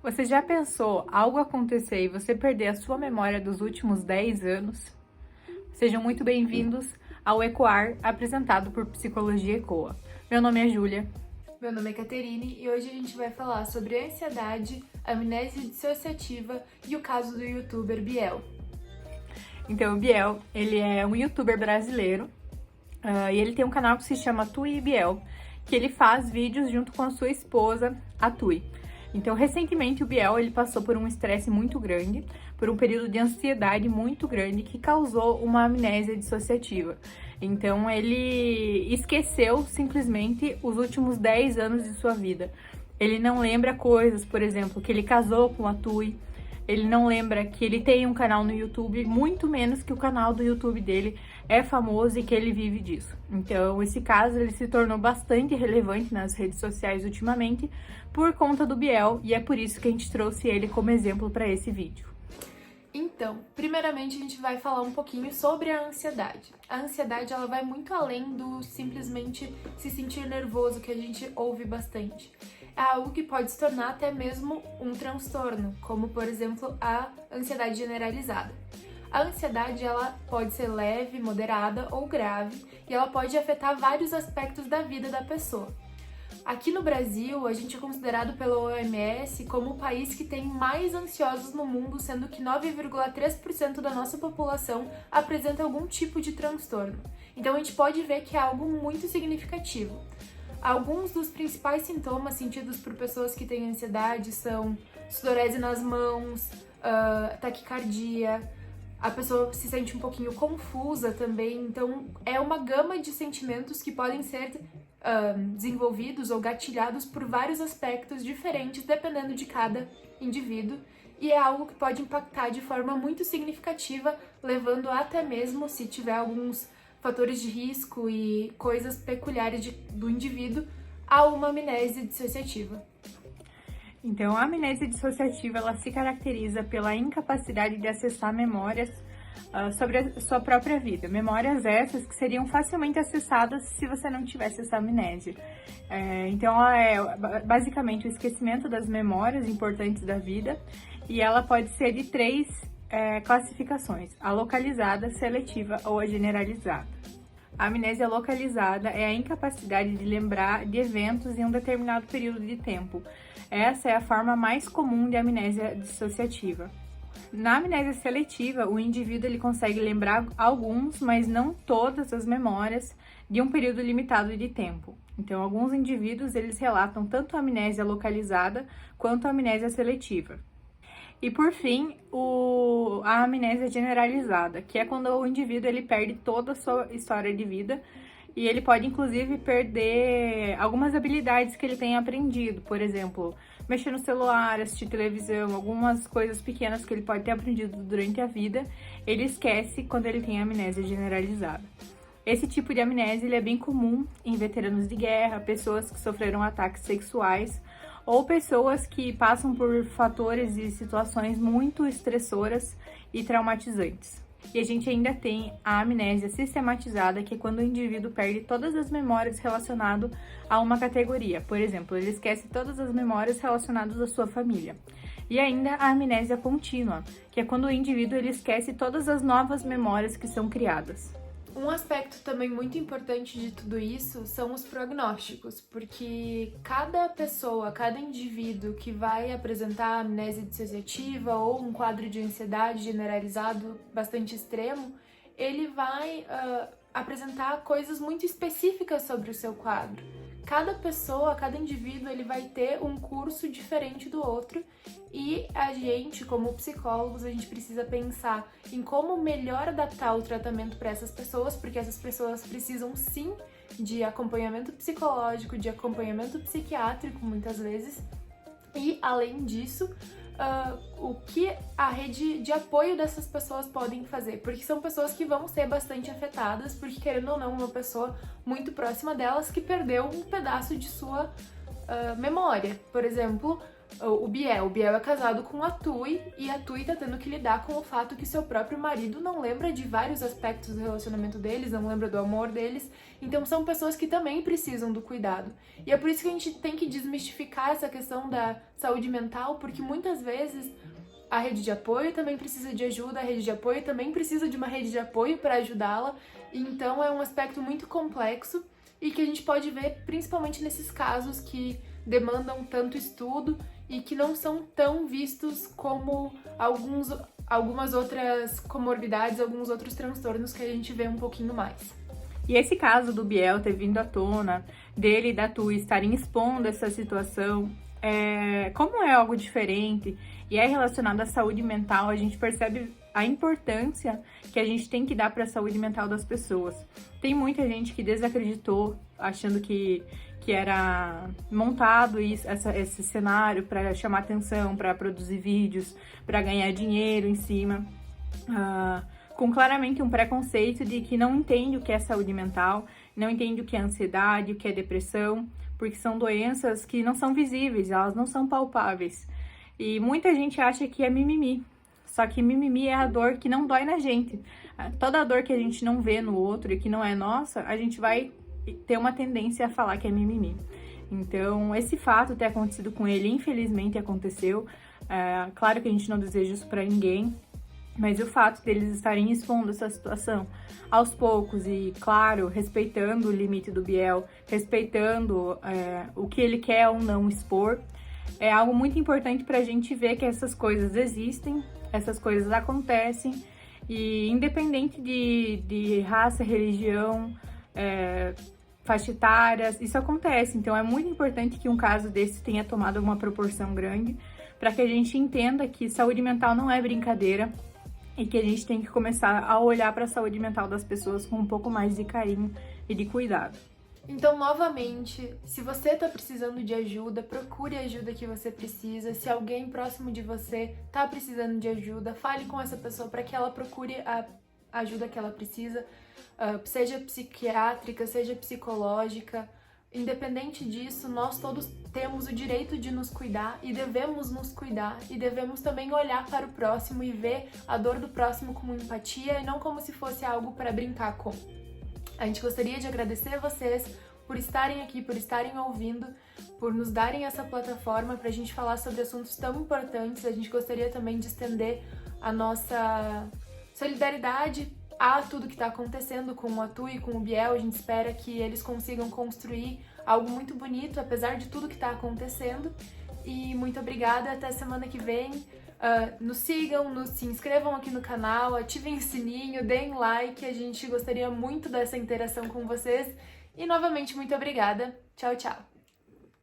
Você já pensou algo acontecer e você perder a sua memória dos últimos 10 anos? Sejam muito bem-vindos ao Ecoar, apresentado por Psicologia Ecoa. Meu nome é Júlia. Meu nome é Caterine e hoje a gente vai falar sobre ansiedade, amnésia dissociativa e o caso do youtuber Biel. Então, o Biel, ele é um youtuber brasileiro e ele tem um canal que se chama Tui e Biel, que ele faz vídeos junto com a sua esposa, a Tui. Então, recentemente, o Biel ele passou por um estresse muito grande, por um período de ansiedade muito grande que causou uma amnésia dissociativa. Então, ele esqueceu simplesmente os últimos 10 anos de sua vida. Ele não lembra coisas, por exemplo, que ele casou com a Tui. Ele não lembra que ele tem um canal no YouTube, muito menos que o canal do YouTube dele é famoso e que ele vive disso. Então, esse caso ele se tornou bastante relevante nas redes sociais ultimamente por conta do Biel, e é por isso que a gente trouxe ele como exemplo para esse vídeo. Então, primeiramente a gente vai falar um pouquinho sobre a ansiedade. A ansiedade ela vai muito além do simplesmente se sentir nervoso, que a gente ouve bastante. É algo que pode se tornar até mesmo um transtorno, como por exemplo a ansiedade generalizada. A ansiedade ela pode ser leve, moderada ou grave e ela pode afetar vários aspectos da vida da pessoa. Aqui no Brasil, a gente é considerado pela OMS como o país que tem mais ansiosos no mundo, sendo que 9,3% da nossa população apresenta algum tipo de transtorno. Então a gente pode ver que é algo muito significativo. Alguns dos principais sintomas sentidos por pessoas que têm ansiedade são sudorese nas mãos, taquicardia, a pessoa se sente um pouquinho confusa também, então é uma gama de sentimentos que podem ser desenvolvidos ou gatilhados por vários aspectos diferentes dependendo de cada indivíduo, e é algo que pode impactar de forma muito significativa, levando até mesmo, se tiver alguns fatores de risco e coisas peculiares do indivíduo, a uma amnésia dissociativa. Então, a amnésia dissociativa ela se caracteriza pela incapacidade de acessar memórias sobre a sua própria vida. Memórias essas que seriam facilmente acessadas se você não tivesse essa amnésia. Então, ela é basicamente o esquecimento das memórias importantes da vida, e ela pode ser de três classificações: a localizada, seletiva ou a generalizada. A amnésia localizada é a incapacidade de lembrar de eventos em um determinado período de tempo. Essa é a forma mais comum de amnésia dissociativa. Na amnésia seletiva, o indivíduo ele consegue lembrar alguns, mas não todas as memórias de um período limitado de tempo. Então, alguns indivíduos eles relatam tanto a amnésia localizada quanto a amnésia seletiva. E por fim, a amnésia generalizada, que é quando o indivíduo ele perde toda a sua história de vida e ele pode inclusive perder algumas habilidades que ele tem aprendido, por exemplo, mexer no celular, assistir televisão, algumas coisas pequenas que ele pode ter aprendido durante a vida, ele esquece quando ele tem amnésia generalizada. Esse tipo de amnésia ele é bem comum em veteranos de guerra, pessoas que sofreram ataques sexuais, ou pessoas que passam por fatores e situações muito estressoras e traumatizantes. E a gente ainda tem a amnésia sistematizada, que é quando o indivíduo perde todas as memórias relacionadas a uma categoria. Por exemplo, ele esquece todas as memórias relacionadas à sua família. E ainda a amnésia contínua, que é quando o indivíduo ele esquece todas as novas memórias que são criadas. Um aspecto também muito importante de tudo isso são os prognósticos, porque cada pessoa, cada indivíduo que vai apresentar amnésia dissociativa ou um quadro de ansiedade generalizado bastante extremo, ele vai apresentar coisas muito específicas sobre o seu quadro. Cada pessoa, cada indivíduo, ele vai ter um curso diferente do outro, e a gente, como psicólogos, a gente precisa pensar em como melhor adaptar o tratamento para essas pessoas, porque essas pessoas precisam sim de acompanhamento psicológico, de acompanhamento psiquiátrico muitas vezes, e além disso, o que a rede de apoio dessas pessoas podem fazer, porque são pessoas que vão ser bastante afetadas, porque querendo ou não, uma pessoa muito próxima delas que perdeu um pedaço de sua memória. Por exemplo, o Biel. O Biel é casado com a Tui e a Tui tá tendo que lidar com o fato que seu próprio marido não lembra de vários aspectos do relacionamento deles, não lembra do amor deles. Então são pessoas que também precisam do cuidado. E é por isso que a gente tem que desmistificar essa questão da saúde mental, porque muitas vezes a rede de apoio também precisa de ajuda, a rede de apoio também precisa de uma rede de apoio para ajudá-la. Então é um aspecto muito complexo e que a gente pode ver principalmente nesses casos que demandam tanto estudo e que não são tão vistos como algumas outras comorbidades, alguns outros transtornos que a gente vê um pouquinho mais. E esse caso do Biel ter vindo à tona, dele e da Tui estarem expondo essa situação, como é algo diferente e é relacionado à saúde mental, a gente percebe a importância que a gente tem que dar para a saúde mental das pessoas. Tem muita gente que desacreditou, achando que era montado esse cenário para chamar atenção, para produzir vídeos, para ganhar dinheiro em cima, com claramente um preconceito de que não entende o que é saúde mental, não entende o que é ansiedade, o que é depressão, porque são doenças que não são visíveis, elas não são palpáveis. E muita gente acha que é mimimi, só que mimimi é a dor que não dói na gente. Toda a dor que a gente não vê no outro e que não é nossa, a gente vai ter uma tendência a falar que é mimimi. Então, esse fato ter acontecido com ele, infelizmente aconteceu. Claro que a gente não deseja isso pra ninguém, mas o fato deles estarem expondo essa situação aos poucos e, claro, respeitando o limite do Biel, respeitando o que ele quer ou não expor, é algo muito importante pra gente ver que essas coisas existem, essas coisas acontecem, e independente de raça, religião, faixa etária, isso acontece. Então é muito importante que um caso desse tenha tomado uma proporção grande para que a gente entenda que saúde mental não é brincadeira e que a gente tem que começar a olhar para a saúde mental das pessoas com um pouco mais de carinho e de cuidado. Então, novamente, se você está precisando de ajuda, procure a ajuda que você precisa. Se alguém próximo de você está precisando de ajuda, fale com essa pessoa para que ela procure a ajuda que ela precisa, seja psiquiátrica, seja psicológica. Independente disso, nós todos temos o direito de nos cuidar e devemos nos cuidar e devemos também olhar para o próximo e ver a dor do próximo como empatia e não como se fosse algo para brincar com. A gente gostaria de agradecer a vocês por estarem aqui, por estarem ouvindo, por nos darem essa plataforma para a gente falar sobre assuntos tão importantes. A gente gostaria também de estender a nossa solidariedade a tudo que está acontecendo com a Tui e com o Biel. A gente espera que eles consigam construir algo muito bonito, apesar de tudo que está acontecendo. E muito obrigada, até semana que vem. Nos sigam, se inscrevam aqui no canal, ativem o sininho, deem like, a gente gostaria muito dessa interação com vocês. E novamente, muito obrigada. Tchau, tchau!